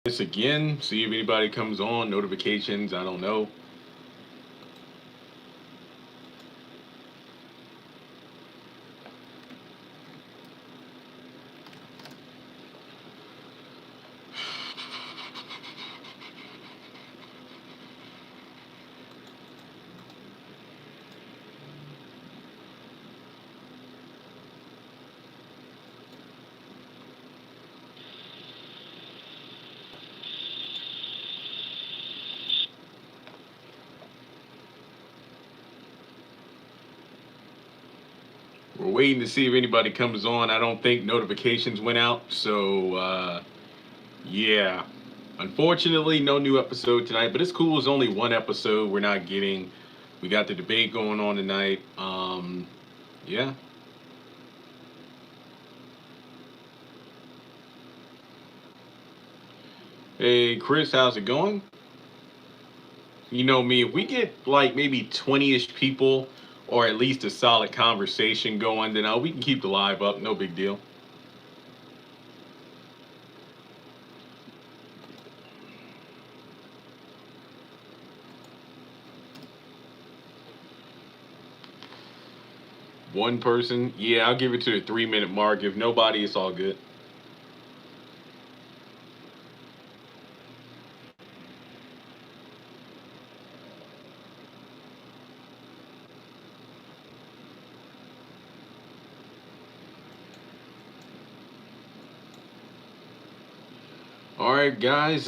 This again, see if anybody comes on, notifications, I don't know. We're waiting to see if anybody comes on. I don't think notifications went out, so yeah. Unfortunately, no new episode tonight, but it's cool. It's only one episode. We're not getting. We got the debate going on tonight. Yeah. Hey, Chris, how's it going? You know me, if we get like maybe 20-ish people or at least a solid conversation going, then we can keep the live up. No big deal. One person, yeah, I'll give it to the 3 minute mark. If nobody, it's all good. All right, guys.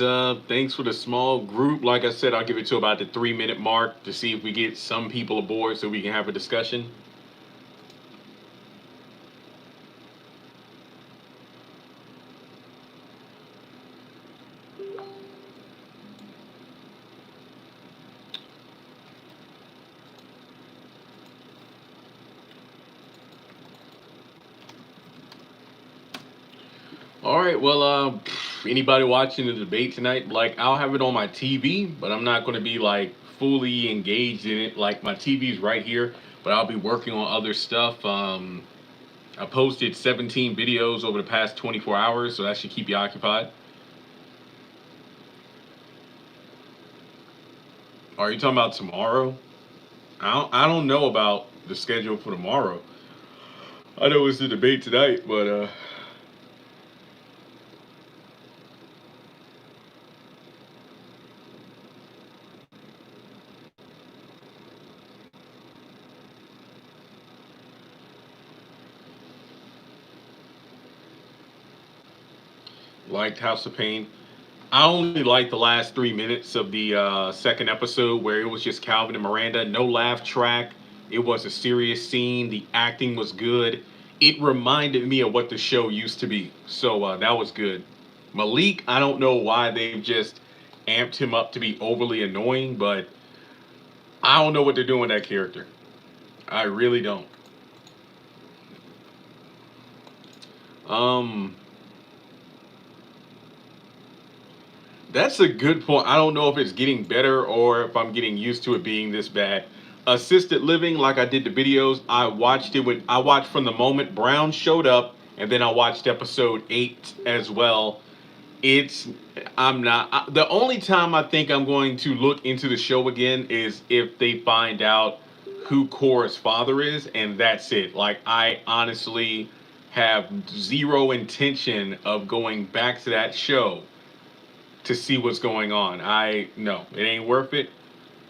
Thanks for the small group. Like I said, I'll give it to about the 3 minute mark to see if we get some people aboard so we can have a discussion. All right. Well, anybody watching the debate tonight, like I'll have it on my TV, but I'm not going to be like fully engaged in it. Like my TV's right here, but I'll be working on other stuff. I posted 17 videos over the past 24 hours, so that should keep you occupied. Are you talking about tomorrow? I don't know about the schedule for tomorrow. I know it's the debate tonight, but liked House of Pain. I only liked the last 3 minutes of the second episode where it was just Calvin and Miranda. No laugh track. It was a serious scene. The acting was good. It reminded me of what the show used to be. So that was good. Malik, I don't know why they've just amped him up to be overly annoying, but I don't know what they're doing with that character. I really don't. Um, That's a good point. I don't know if it's getting better or if I'm getting used to it being this bad. Assisted living, like I did the videos, I watched from the moment Brown showed up, and then I watched episode 8 as well. It's I'm not the only time I think I'm going to look into the show again is if they find out who Cora's father is, and that's it. Like I honestly have zero intention of going back to that show to see what's going on. I no, it ain't worth it.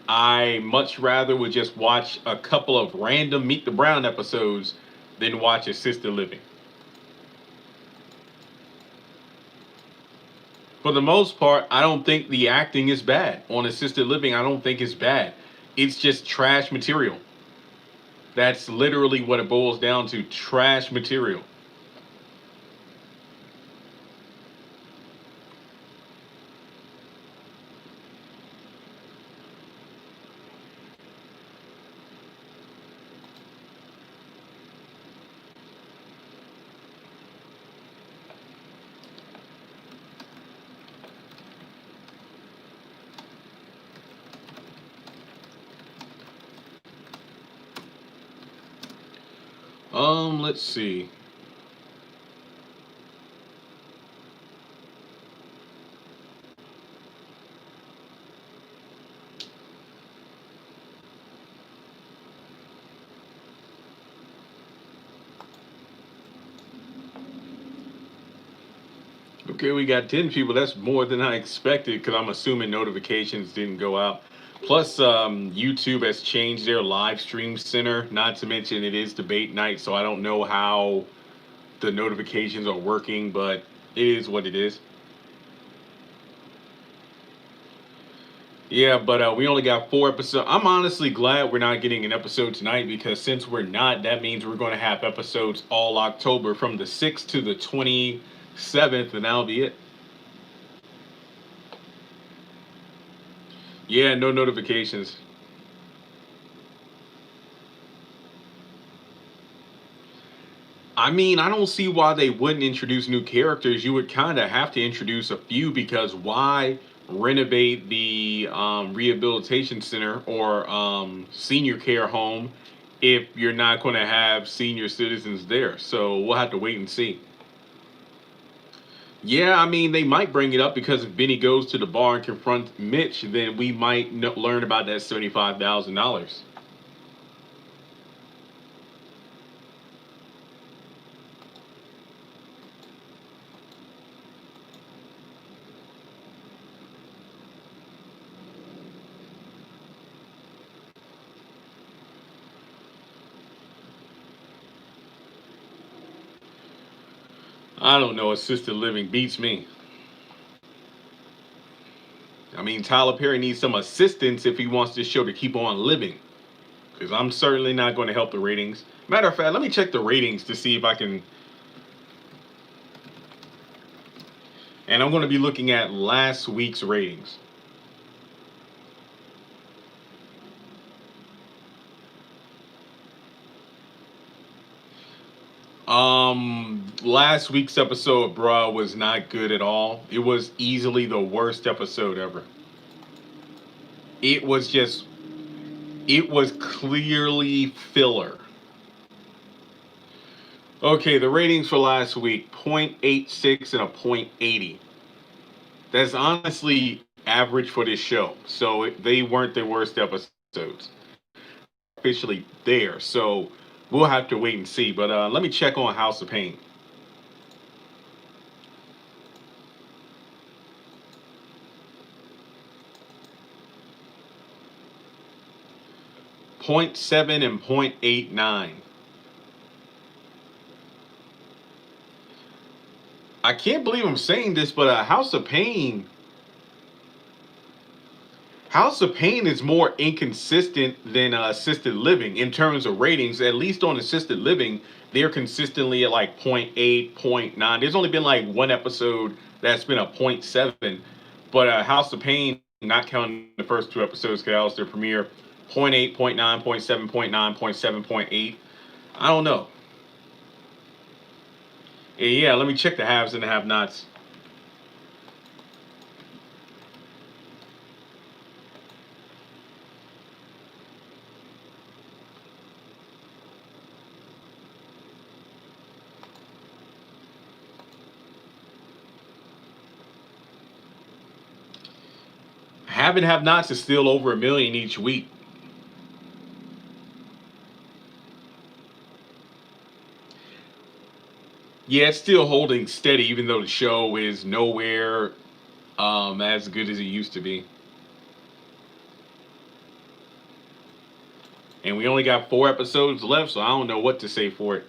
I much rather would just watch a couple of random Meet the Brown episodes than watch Assisted Living. For the most part, I don't think the acting is bad. On Assisted Living, I don't think it's bad. It's just trash material. That's literally what it boils down to, trash material. Let's see. Okay, we got 10 people. That's more than I expected because I'm assuming notifications didn't go out. Plus, YouTube has changed their live stream center. Not to mention, it is debate night, so I don't know how the notifications are working, but it is what it is. Yeah, but we only got 4 episodes. I'm honestly glad we're not getting an episode tonight because since we're not, that means we're going to have episodes all October from the 6th to the 27th, and that'll be it. Yeah, no notifications. I mean, I don't see why they wouldn't introduce new characters. You would kind of have to introduce a few because why renovate the rehabilitation center or senior care home if you're not going to have senior citizens there? So we'll have to wait and see. Yeah, I mean, they might bring it up because if Benny goes to the bar and confronts Mitch, then we might learn about that $75,000. I don't know. Assisted living beats me. I mean, Tyler Perry needs some assistance if he wants this show to keep on living. Because I'm certainly not going to help the ratings. Matter of fact, let me check the ratings to see if I can. And I'm going to be looking at last week's ratings. Last week's episode, bruh, was not good at all. It was easily the worst episode ever. It was just, it was clearly filler. Okay, the ratings for last week 0.86 and a 0.80. That's honestly average for this show. So they weren't the worst episodes. Officially there. So we'll have to wait and see. But let me check on House of Pain. 0.7 and 0.89. I can't believe I'm saying this, but House of Pain is more inconsistent than assisted living in terms of ratings. At least on assisted living, they're consistently at like zero point 0.8, zero point 0.9. There's only been like one episode that's been a 0.7, but House of Pain, not counting the first 2 episodes because that was their premiere, 0.8, 0.9, 0.7, 0.9, 0.7, 0.8. I don't know. Yeah, let me check the haves and the have-nots. Have and have-nots is still over 1 million each week. Yeah, it's still holding steady, even though the show is nowhere as good as it used to be. And we only got 4 episodes left, so I don't know what to say for it.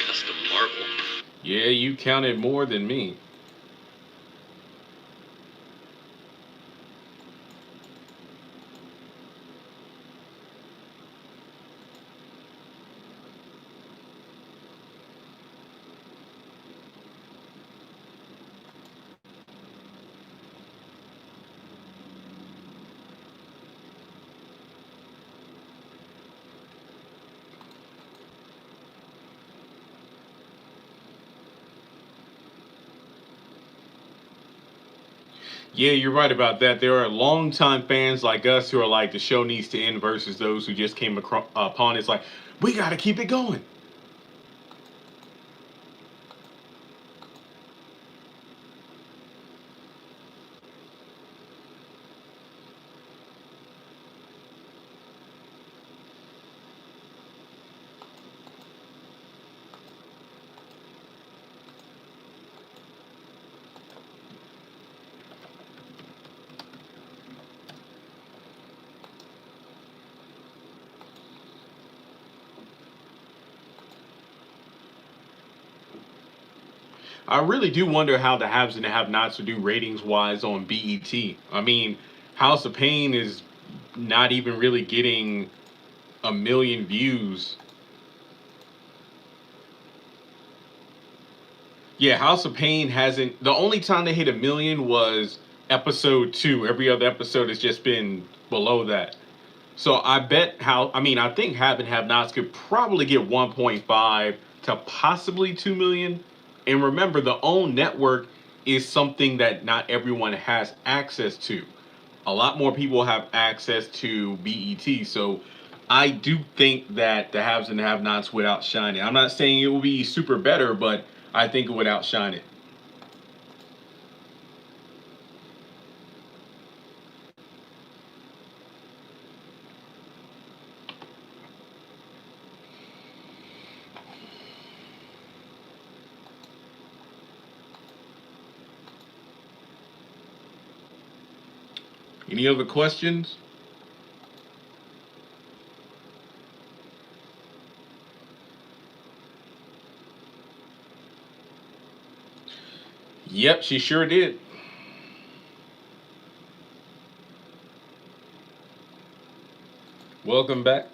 Custom Marvel. Yeah, you counted more than me. Yeah, you're right about that. There are longtime fans like us who are like, the show needs to end, versus those who just came upon it. It's like, we got to keep it going. I really do wonder how the haves and the have-nots would do ratings wise on BET. I mean, House of Pain is not even really getting a million views. Yeah, House of Pain hasn't. The only time they hit a million was episode two. Every other episode has just been below that. So I bet how. I mean, I think Have and Have Nots could probably get 1.5 to possibly 2 million. And remember, the own network is something that not everyone has access to. A lot more people have access to BET. So I do think that the haves and the have nots would outshine it. I'm not saying it will be super better, but I think it would outshine it. Any other questions? Yep, she sure did. Welcome back.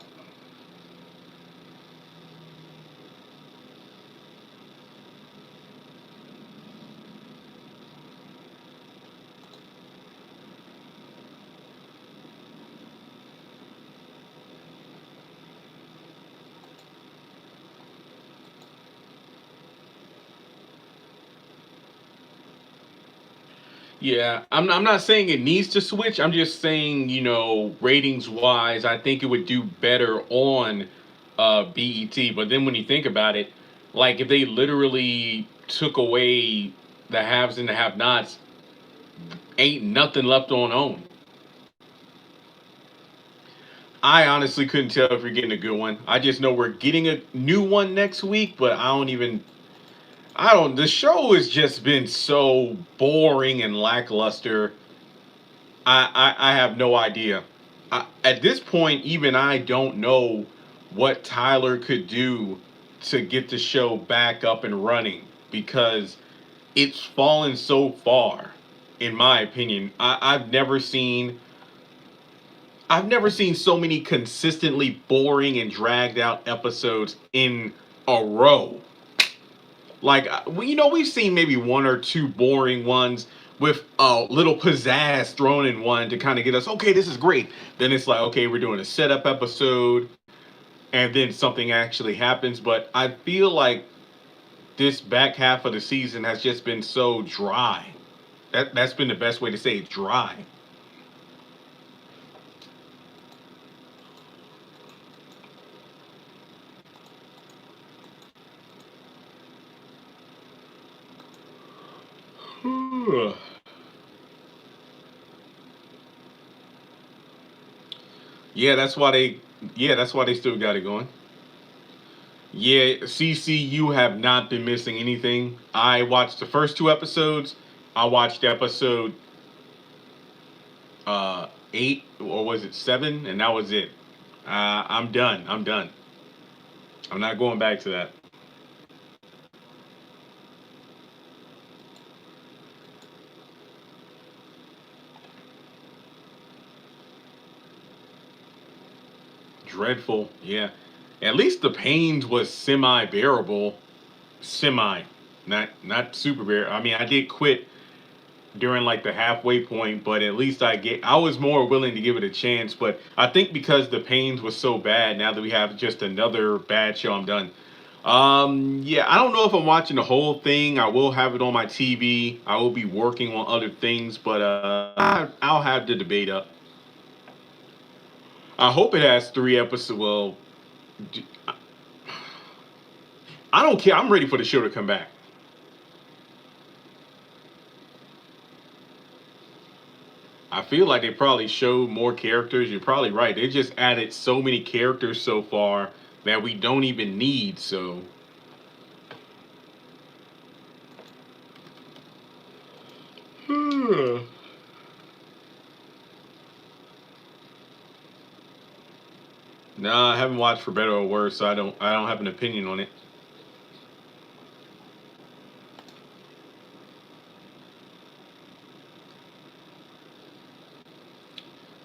Yeah, I'm not saying it needs to switch. I'm just saying, ratings wise, I think it would do better on BET. But then when you think about it, like if they literally took away the haves and the have nots, ain't nothing left on own. I honestly couldn't tell if we're getting a good one. I just know we're getting a new one next week, but I don't, the show has just been so boring and lackluster. I have no idea. At this point, even I don't know what Tyler could do to get the show back up and running, because it's fallen so far, in my opinion. I've never seen so many consistently boring and dragged out episodes in a row. Like we've seen maybe one or two boring ones with a little pizzazz thrown in one to kind of get us, okay, this is great. Then it's like, okay, we're doing a setup episode, and then something actually happens. But I feel like this back half of the season has just been so dry. That's been the best way to say it, dry. Yeah, that's why they. Yeah, that's why they still got it going. Yeah, CC, you have not been missing anything. I watched the first two episodes. I watched episode 8, or was it 7, and that was it. I'm done. I'm done. I'm not going back to that. Dreadful. Yeah. At least the pains was semi bearable. Semi, not super bear. I mean, I did quit during like the halfway point, but at least I was more willing to give it a chance. But I think because the pains was so bad, now that we have just another bad show, I'm done. Yeah, I don't know if I'm watching the whole thing. I will have it on my TV. I will be working on other things, but I'll have the debate up. I hope it has 3 episodes. Well, I don't care. I'm ready for the show to come back. I feel like they probably showed more characters. You're probably right. They just added so many characters so far that we don't even need. So, nah, I haven't watched for better or worse, so I don't have an opinion on it.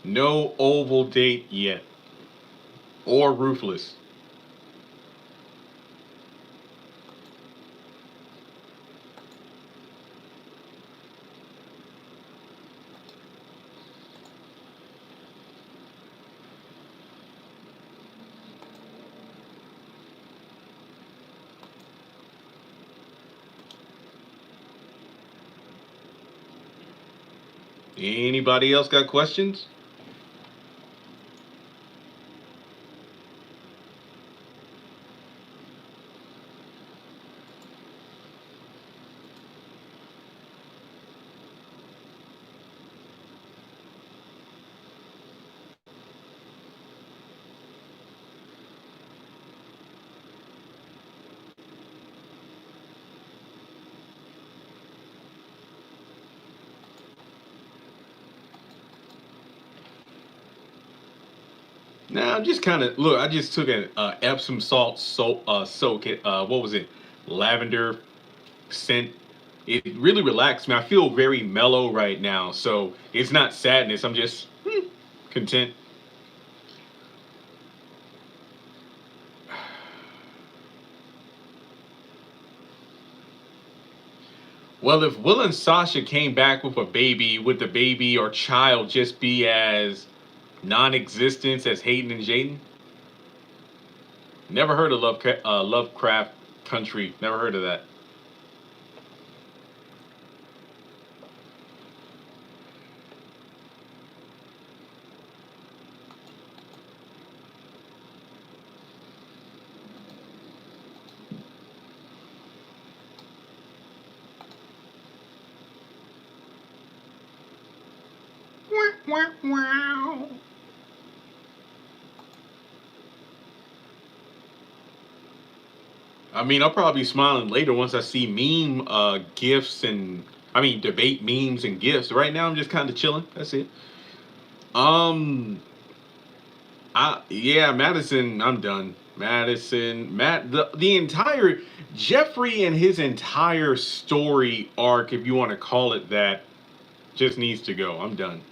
No oval date yet, or Ruthless. Anybody else got questions? Nah, I'm just kind of look. I just took an Epsom salt soak it. What was it? Lavender scent. It really relaxed me. I feel very mellow right now, so it's not sadness. I'm just content. Well, if Will and Sasha came back with a baby, would the baby or child just be as non-existent as Hayden and Jaden? Never heard of Lovecraft Country. Never heard of that. Wah, wah, wow. I mean, I'll probably be smiling later once I see meme gifs and debate memes and gifs. Right now, I'm just kind of chilling. That's it. Um, yeah, Madison. I'm done. Madison, the entire Jeffrey and his entire story arc, if you want to call it that, just needs to go. I'm done.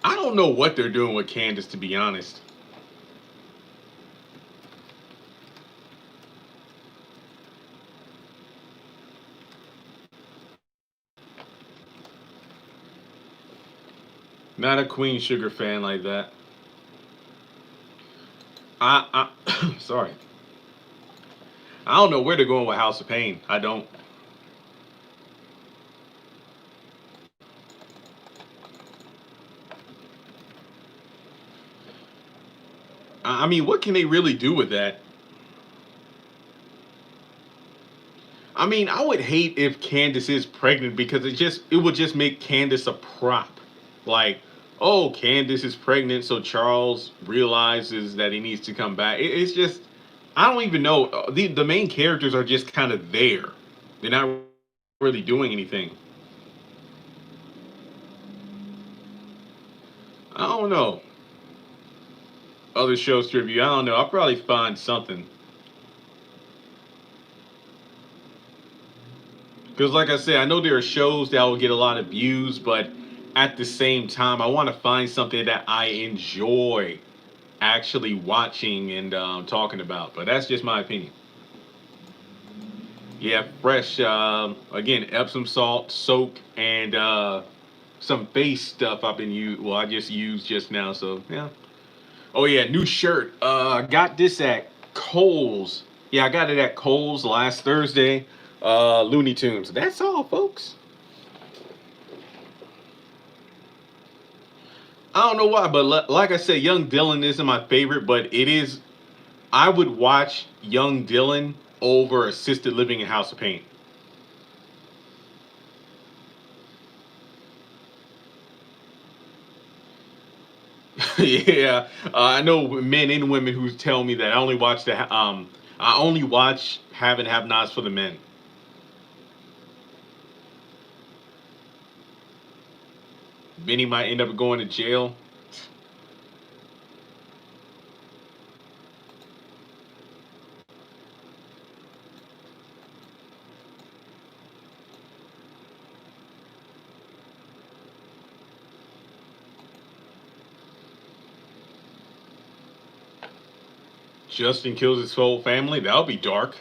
I don't know what they're doing with Candace, to be honest. Not a Queen Sugar fan like that. Sorry. I don't know where they're going with House of Pain. I don't. I mean, what can they really do with that? I mean, I would hate if Candace is pregnant because it would just make Candace a prop. Like, oh, Candace is pregnant, so Charles realizes that he needs to come back. It's just I don't even know. The main characters are just kind of there. They're not really doing anything. I don't know. Other shows to review. I don't know. I'll probably find something. Because, like I said, I know there are shows that will get a lot of views, but at the same time, I want to find something that I enjoy actually watching and talking about. But that's just my opinion. Yeah, fresh. Again, Epsom salt, soap, and some face stuff I've been used. Well, I just used just now. So yeah. Oh yeah, new shirt. I got this at Kohl's. Yeah, I got it at Kohl's last Thursday. Looney Tunes. That's all, folks. I don't know why, but like I said, Young Dylan isn't my favorite, but it is. I would watch Young Dylan over Assisted Living in House of Pain. Yeah, I know men and women who tell me that I only watch Have and Have Nots for the men. Benny might end up going to jail. Justin kills his whole family. That'll be dark.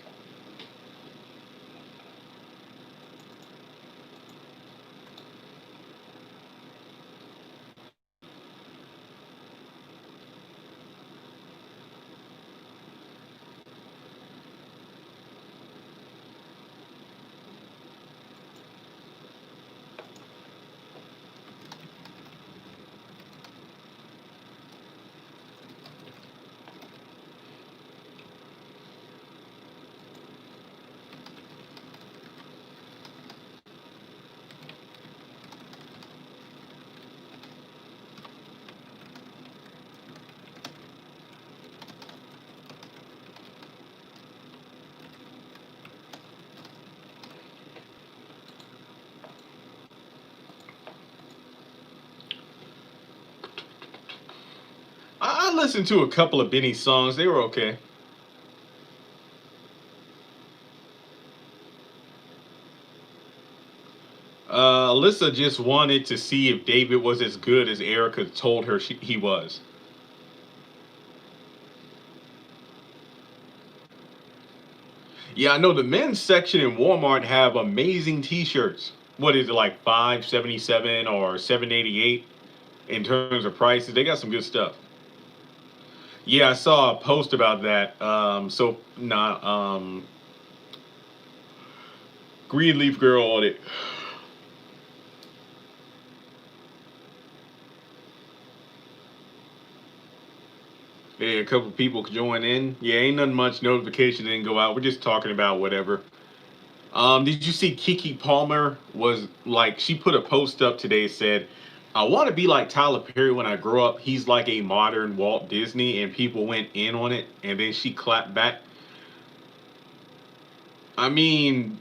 I listened to a couple of Benny songs. They were okay. Alyssa just wanted to see if David was as good as Erica told her he was. Yeah, I know the men's section in Walmart have amazing T-shirts. What is it, like 577 or 788 in terms of prices? They got some good stuff. Yeah, I saw a post about that. So not Greenleaf Girl on it. Yeah, a couple people could join in. Yeah, ain't nothing much. Notification didn't go out. We're just talking about whatever. Did you see Kiki Palmer was like she put a post up today said, "I want to be like Tyler Perry when I grow up. He's like a modern Walt Disney," and people went in on it, and then she clapped back. I mean,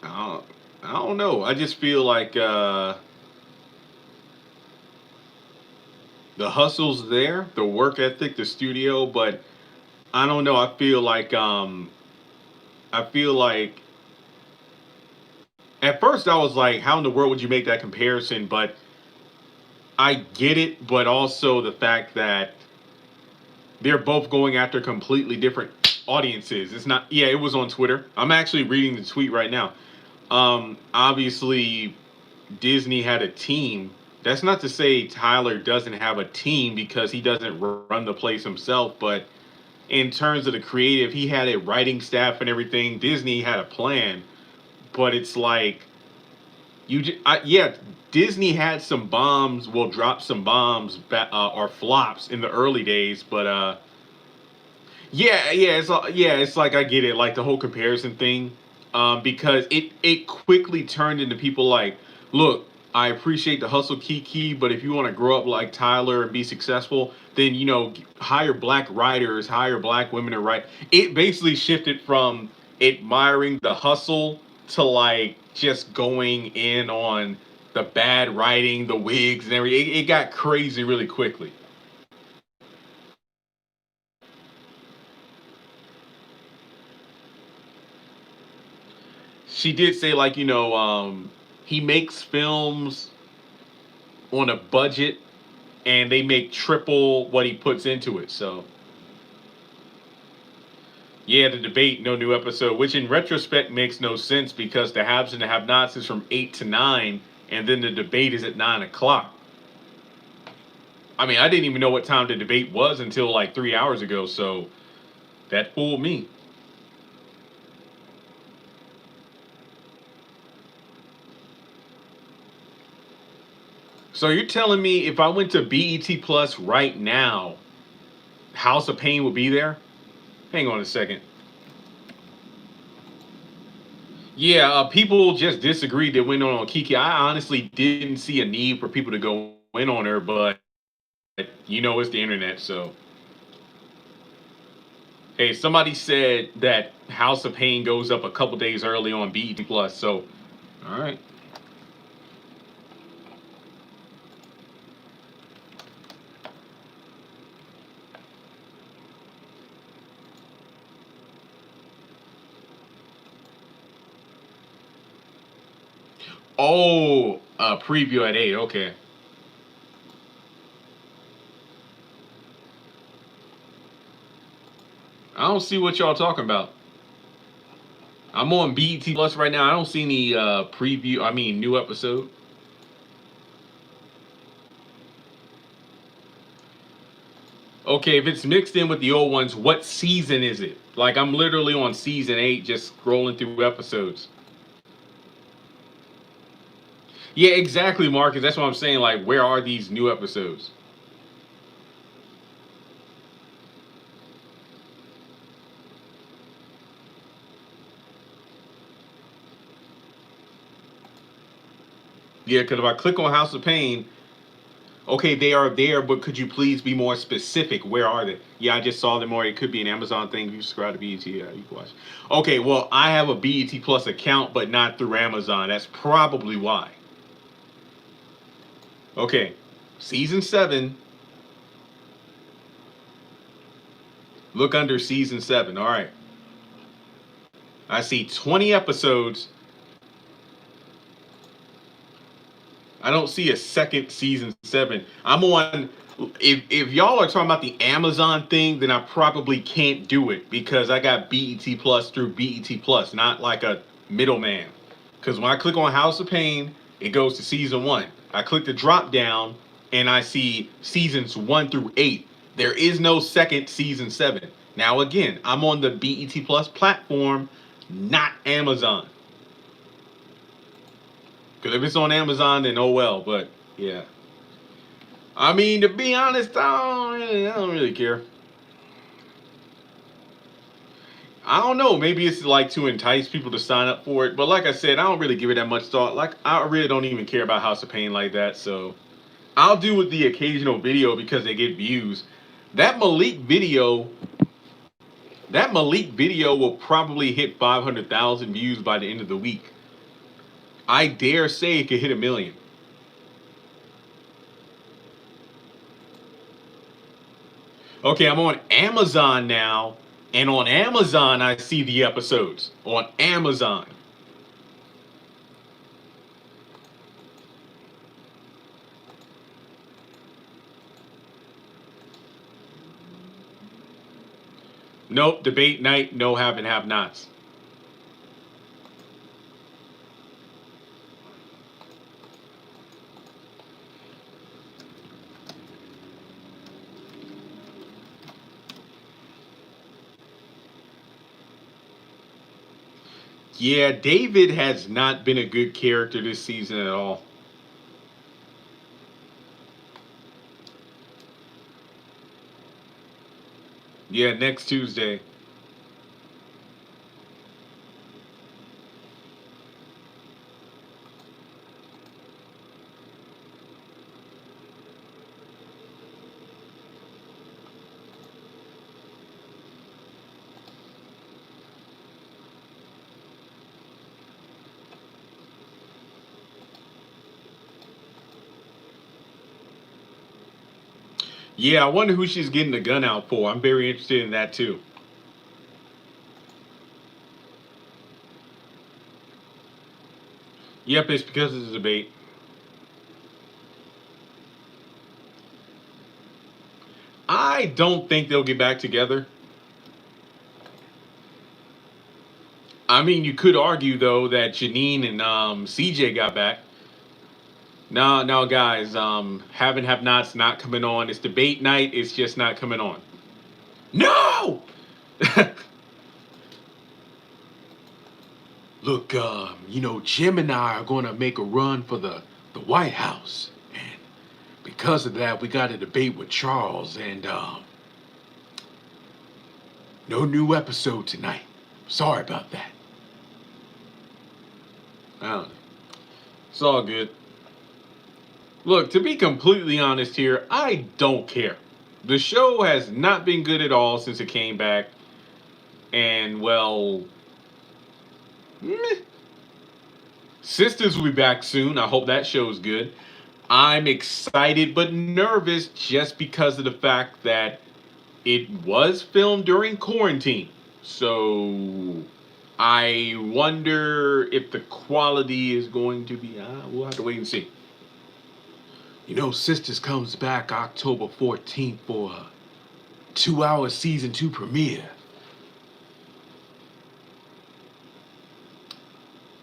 I don't, I don't know. I just feel like the hustle's there, the work ethic, the studio, but I don't know. I feel like at first I was like, how in the world would you make that comparison? But I get it, but also the fact that they're both going after completely different audiences. It's not, yeah, it was on Twitter. I'm actually reading the tweet right now. Obviously, Disney had a team. That's not to say Tyler doesn't have a team because he doesn't run the place himself, but in terms of the creative, he had a writing staff and everything. Disney had a plan, but it's like yeah, Disney had some bombs. Will drop some bombs or flops in the early days, but yeah, it's like I get it, like the whole comparison thing, because it quickly turned into people like, look, I appreciate the hustle, Kiki, but if you want to grow up like Tyler and be successful, then hire black writers, hire black women to write. It basically shifted from admiring the hustle to like just going in on the bad writing, the wigs and everything. It got crazy really quickly. She did say like he makes films on a budget and they make triple what he puts into it. So Yeah, the debate, no new episode, which in retrospect makes no sense because the haves and the have-nots is from 8 to 9, and then the debate is at 9 o'clock. I mean, I didn't even know what time the debate was until like 3 hours ago, so that fooled me. So you're telling me if I went to BET Plus right now, House of Pain would be there? Hang on a second. Yeah, people just disagreed that went on Kiki. I honestly didn't see a need for people to go in on her, but it's the internet, so. Hey, somebody said that House of Pain goes up a couple days early on BET Plus, so all right. Oh, preview at 8. Okay. I don't see what y'all talking about. I'm on BET Plus right now. I don't see any preview. I mean, new episode. Okay, if it's mixed in with the old ones, what season is it? Like I'm literally on season 8, just scrolling through episodes. Yeah, exactly, Marcus. That's what I'm saying. Like, where are these new episodes? Yeah, because if I click on House of Pain, okay, they are there, but could you please be more specific? Where are they? Yeah, I just saw them, or it could be an Amazon thing. If you subscribe to BET, yeah, you can watch. Okay, well, I have a BET Plus account, but not through Amazon. That's probably why. Okay, season 7. Look under season 7. All right. I see 20 episodes. I don't see a second season 7. I'm on. If y'all are talking about the Amazon thing, then I probably can't do it because I got BET Plus through BET Plus, not like a middleman. Because when I click on House of Pain, it goes to season 1. I click the drop down and I see seasons 1 through 8. There is no second season 7. Now again, I'm on the BET Plus platform, not Amazon. Because if it's on Amazon, then oh well. But yeah. I mean, to be honest, I don't really care. I don't know. Maybe it's like to entice people to sign up for it. But like I said, I don't really give it that much thought. Like, I really don't even care about House of Pain like that. So I'll do with the occasional video because they get views. That Malik video, that Malik video will probably hit 500,000 views by the end of the week. I dare say it could hit 1 million. Okay, I'm on Amazon now, and on Amazon I see the episodes on Amazon. Nope, debate night, no have and have nots. Yeah, David has not been a good character this season at all. Yeah, next Tuesday. Yeah, I wonder who she's getting the gun out for. I'm very interested in that too. Yep, it's because it's a debate. I don't think they'll get back together. I mean, you could argue though that Janine and CJ got back. No, no, guys. Have nots not coming on. It's debate night. It's just not coming on. No. Look, Jim and I are going to make a run for the White House, and because of that, we got a debate with Charles, and no new episode tonight. Sorry about that. I don't know. It's all good. Look, to be completely honest here, I don't care. The show has not been good at all since it came back, and well, meh. Sisters will be back soon. I hope that show's good. I'm excited but nervous just because of the fact that it was filmed during quarantine. So I wonder if the quality is going to be. We'll have to wait and see. Sisters comes back October 14th for a 2-hour season 2 premiere.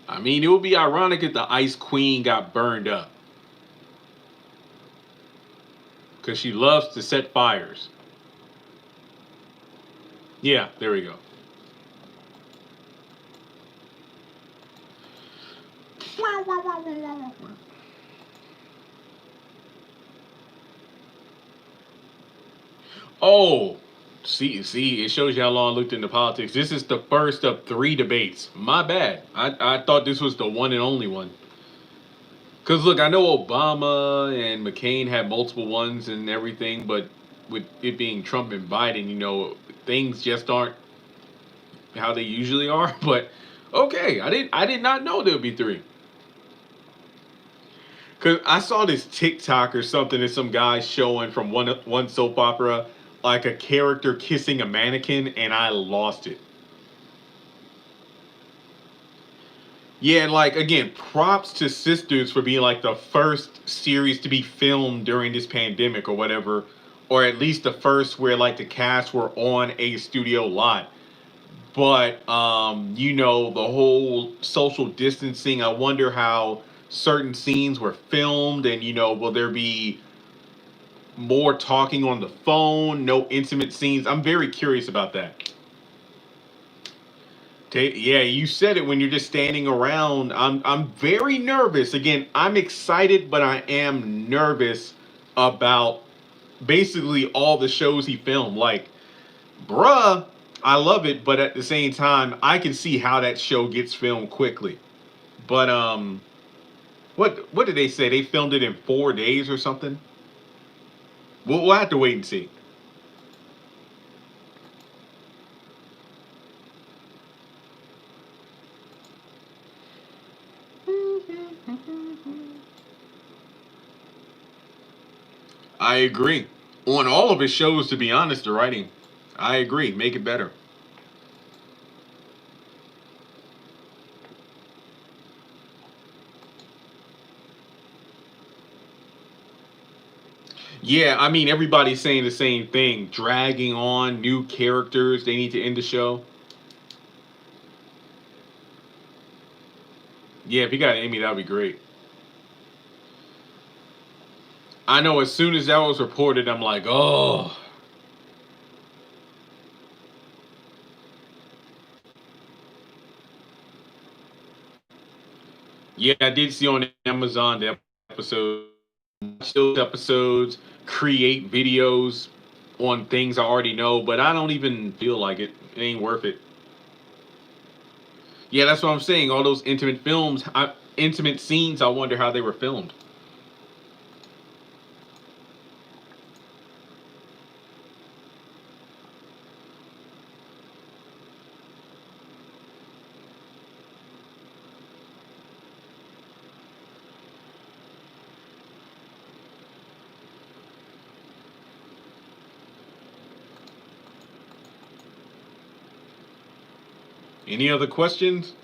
I mean, it would be ironic if the Ice Queen got burned up. Because she loves to set fires. Yeah, there we go. Oh, see, it shows you how long I looked into politics. This is the first of 3 debates. My bad. I thought this was the one and only one. Because, look, I know Obama and McCain had multiple ones and everything, but with it being Trump and Biden, things just aren't how they usually are. But, okay, I did not know there would be 3. Because I saw this TikTok or something that some guy showing from one soap opera, like a character kissing a mannequin, and I lost it. Yeah, and like again, props to Sisters for being like the first series to be filmed during this pandemic or whatever, or at least the first where like the cast were on a studio lot. But the whole social distancing, I wonder how certain scenes were filmed, and will there be more talking on the phone, no intimate scenes? I'm very curious about that. Yeah, you said it when you're just standing around. I'm very nervous. Again, I'm excited, but I am nervous about basically all the shows he filmed. Like, bruh, I love it, but at the same time, I can see how that show gets filmed quickly. But what did they say? They filmed it in 4 days or something. We'll have to wait and see. I agree. On all of his shows, to be honest, the writing, I agree. Make it better. Yeah, I mean, everybody's saying the same thing. Dragging on new characters. They need to end the show. Yeah, if he got Amy, that would be great. I know as soon as that was reported, I'm like, oh. Yeah, I did see on Amazon the episode. Watch those episodes, create videos on things I already know, but I don't even feel like it. It ain't worth it. Yeah, that's what I'm saying. All those intimate scenes, I wonder how they were filmed. Any other questions?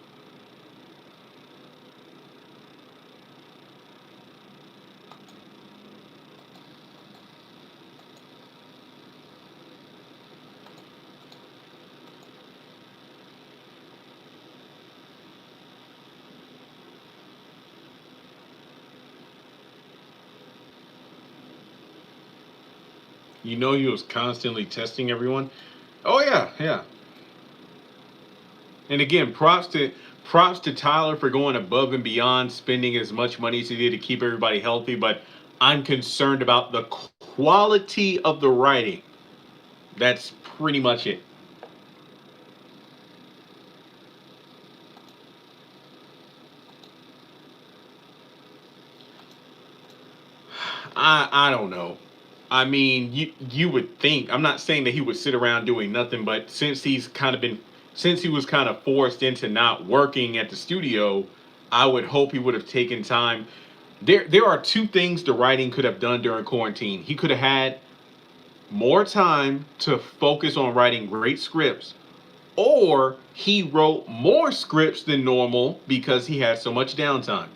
You know he was constantly testing everyone. Oh yeah, yeah. And again, props to Tyler for going above and beyond, spending as much money as he did to keep everybody healthy. But I'm concerned about the quality of the writing. That's pretty much it. I don't know. I mean, you would think. I'm not saying that he would sit around doing nothing, but since he was kind of forced into not working at the studio, I would hope he would have taken time. There are two things the writing could have done during quarantine. He could have had more time to focus on writing great scripts, or he wrote more scripts than normal because he had so much downtime.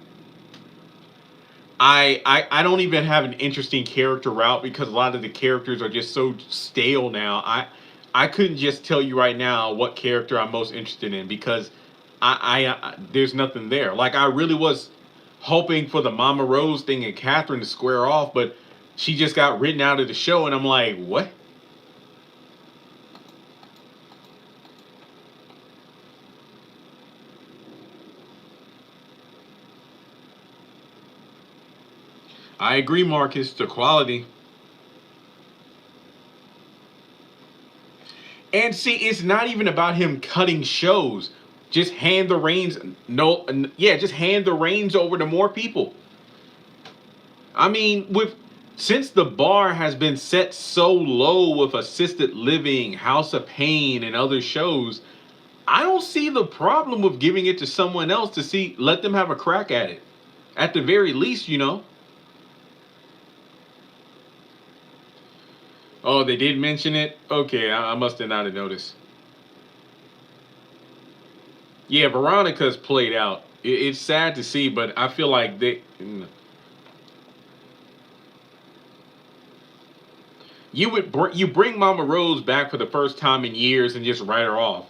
I don't even have an interesting character route because a lot of the characters are just so stale now. I couldn't just tell you right now what character I'm most interested in because I there's nothing there. Like I really was hoping for the Mama Rose thing and Catherine to square off, but she just got written out of the show, and I'm like, what? I agree, Marcus. The quality. And see, it's not even about him cutting shows. Just hand the reins. No, yeah, just hand the reins over to more people. I mean, with since the bar has been set so low with assisted living, House of Pain, and other shows, I don't see the problem with giving it to someone else to see. Let them have a crack at it. At the very least, you know. Oh, they did mention it. Okay, I must have not have noticed. Yeah, Veronica's played out. It's sad to see, but I feel like you bring Mama Rose back for the first time in years and just write her off.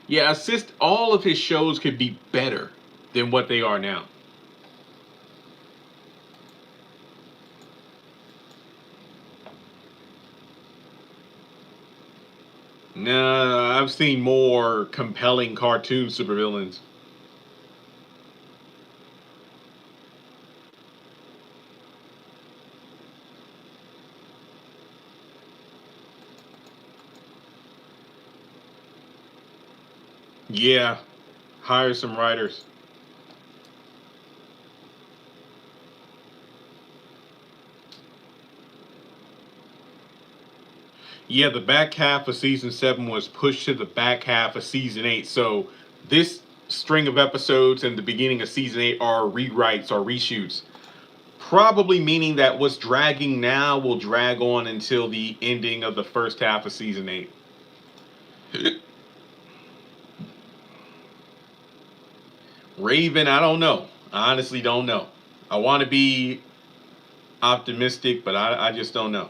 Yeah, assist all of his shows could be better than what they are now. Nah, I've seen more compelling cartoon supervillains. Yeah, hire some writers. Yeah, the back half of season 7 was pushed to the back half of season 8. So this string of episodes and the beginning of season 8 are rewrites or reshoots. Probably meaning that what's dragging now will drag on until the ending of the first half of season 8. Raven, I don't know. I honestly don't know. I want to be optimistic, but I just don't know.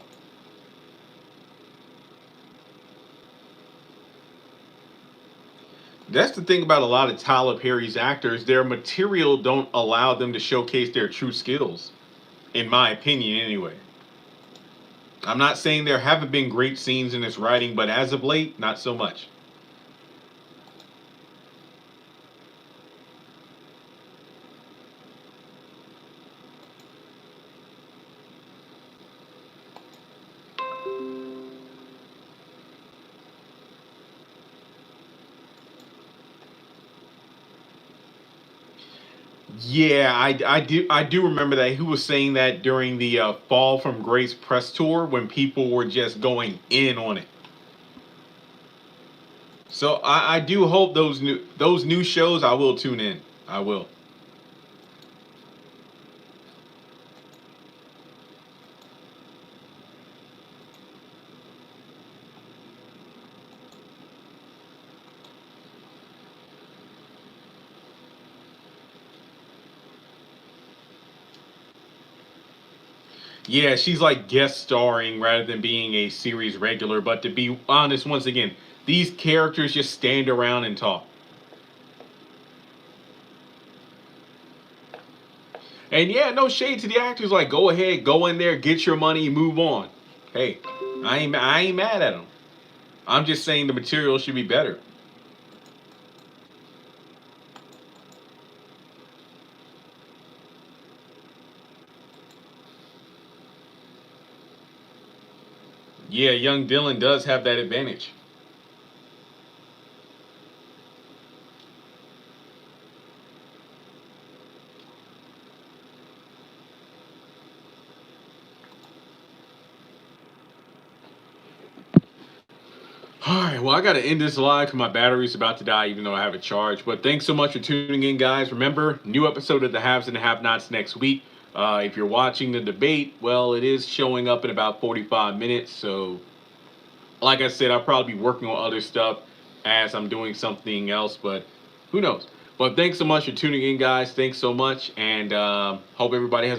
That's the thing about a lot of Tyler Perry's actors. Their material don't allow them to showcase their true skills, in my opinion, anyway. I'm not saying there haven't been great scenes in his writing, but as of late, not so much. Yeah, I do remember that he was saying that during the Fall from Grace press tour when people were just going in on it. So I do hope those new shows I will tune in. I will. Yeah, she's like guest starring rather than being a series regular. But to be honest, once again, these characters just stand around and talk. And yeah, no shade to the actors. Like, go ahead, go in there, get your money, move on. Hey, I ain't mad at them. I'm just saying the material should be better. Yeah, young Dylan does have that advantage. All right, well, I got to end this live because my battery's about to die, even though I have it charged. But thanks so much for tuning in, guys. Remember, new episode of the Haves and the Have-Nots next week. If you're watching the debate, well, it is showing up in about 45 minutes. So, like I said, I'll probably be working on other stuff as I'm doing something else, but who knows? But thanks so much for tuning in, guys. Thanks so much, and hope everybody has a